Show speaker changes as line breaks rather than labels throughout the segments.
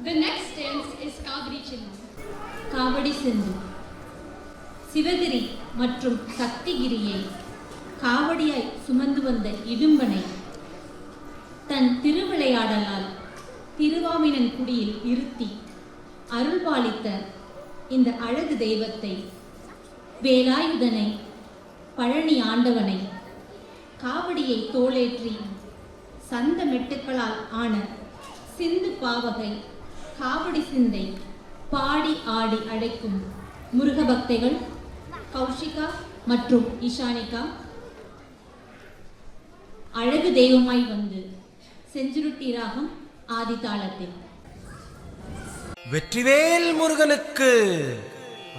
The next dance is Kavadi Chinnu.
காவடி சிந்து. சிவகிரி மற்றும் சக்திகிரியை காவடியாய் சுமந்து வந்த இடும்பனை தன் திருவிளையாடலால் திருவாமினன் குடியில் இருத்தி அருள்பாலித்த இந்த அழகு தெய்வத்தை, வேலாயுதனை, பழனி ஆண்டவனை, காவடியை தோளேற்றி சந்த மெட்டுக்களால் ஆன சிந்து பாவகை காவடி சிந்தை பாடி ஆடி அழைக்கும் முருக பக்தைகள் கௌஷிகா மற்றும் இஷானிகா அழகு தெய்வமாய் வந்து செஞ்சுருட்டி ராகம் ஆதி தாளத்தில்.
வெற்றிவேல் முருகனுக்கு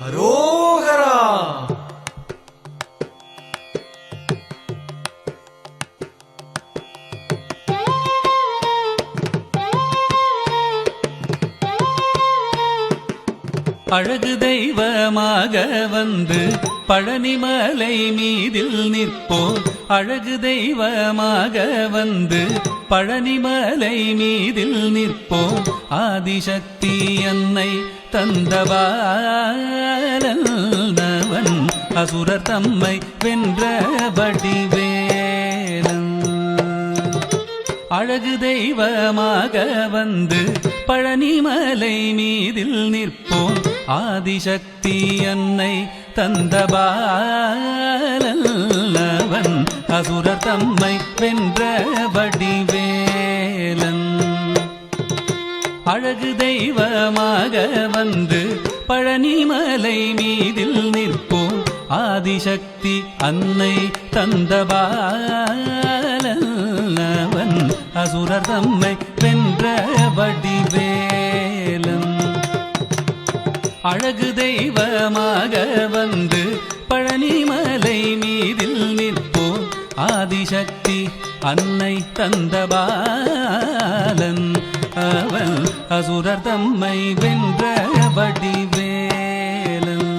அரோகரா.
அழகு தெய்வமாக வந்து பழனிமலை மீதில் நிற்போம். அழகு தெய்வமாக வந்து பழனிமலை மீதில் நிற்போம். ஆதிசக்தி அன்னை தந்தவாளன் அசுரர் தம்மை வென்ற வடிவேலன். அழகு தெய்வமாக வந்து பழனிமலை மீதில் நிற்போம். ஆதிசக்தி அன்னை தந்தபாலன் அசுரர் தம்மை வென்ற வடிவேலன். அழகு தெய்வமாக வந்து பழனிமலை மீதில் நிற்போம். ஆதிசக்தி அன்னை தந்தபாலன் அசுரர் தம்மை வென்ற வடிவேலன். அழகு தெய்வமாக வந்து பழனிமலை மீதில் நிற்போம். ஆதிசக்தி அன்னை தந்தபாலன் அவன் அசுரர் தம்மை வென்ற வடிவேலன்.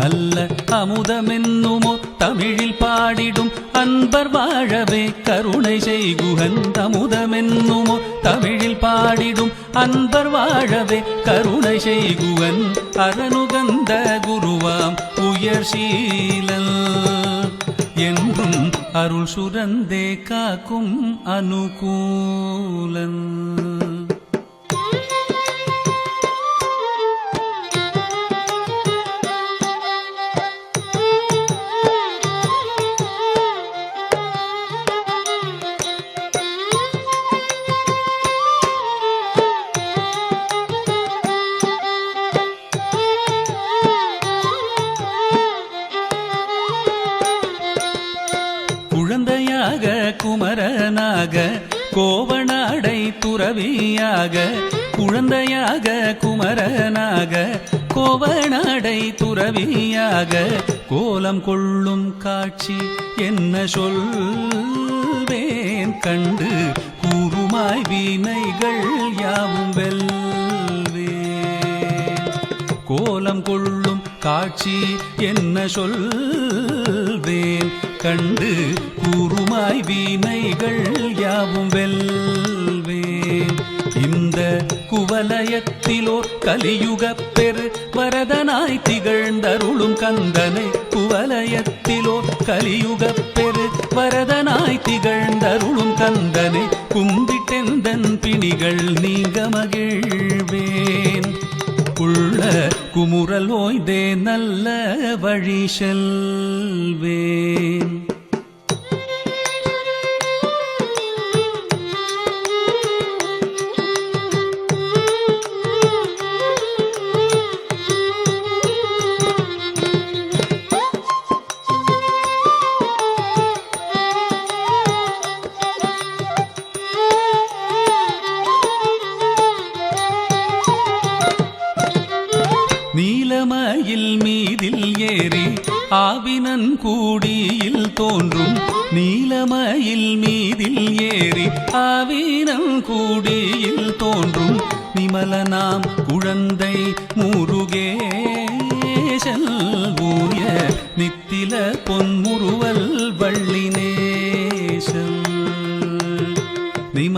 நல்ல அமுதமென்னுமோ தமிழில் பாடிடும் அன்பர் வாழவே கருணை செய்குகன். அமுதமென்னுமோ தமிழில் பாடிடும் அன்பர் வாழவே கருணை செய்குவன். அரணுகந்த குருவாம் உயர் சீலல் என்றும் அருள் சுரந்தே காக்கும் அனுகூலன். குழந்தையாக குமரனாக கோவனாடை துறவியாக. குழந்தையாக குமரனாக கோவனாடை துறவியாக கோலம் கொள்ளும் காட்சி என்ன சொல்வேன் கண்டு கூறுமாய் வினைகள் யாவும் வெல்வேன். கோலம் கொள்ளும் காட்சி என்ன சொல்வேன் கண்டு கூறுமாய் வினைகள் யாவும் வெல்வேன். இந்த குவலயத்திலோர் கலியுகப் பெரு வரதனாய் திகழ்ந்தருளும் கந்தனை. குவலயத்திலோர் கலியுகப் பெரு வரதனாய் திகழ்ந்தருளும் கந்தனை கும்பிட்டெந்தன் பிணிகள் நீங்க மகிழ்வேன். உள்ள குமுறல் ஓய்ந்தே நல்ல வழி செல்வேன். நீலமயில் மீதில் ஏறி ஆவினன் கூடியில் தோன்றும். நீலமயில் மீதில் ஏறி ஆவினன் கூடியில் தோன்றும். நிமலனாம் குழந்தை முருகேசன் ஊய நித்தில பொன்முறுவல் வள்ளினேசன். நிம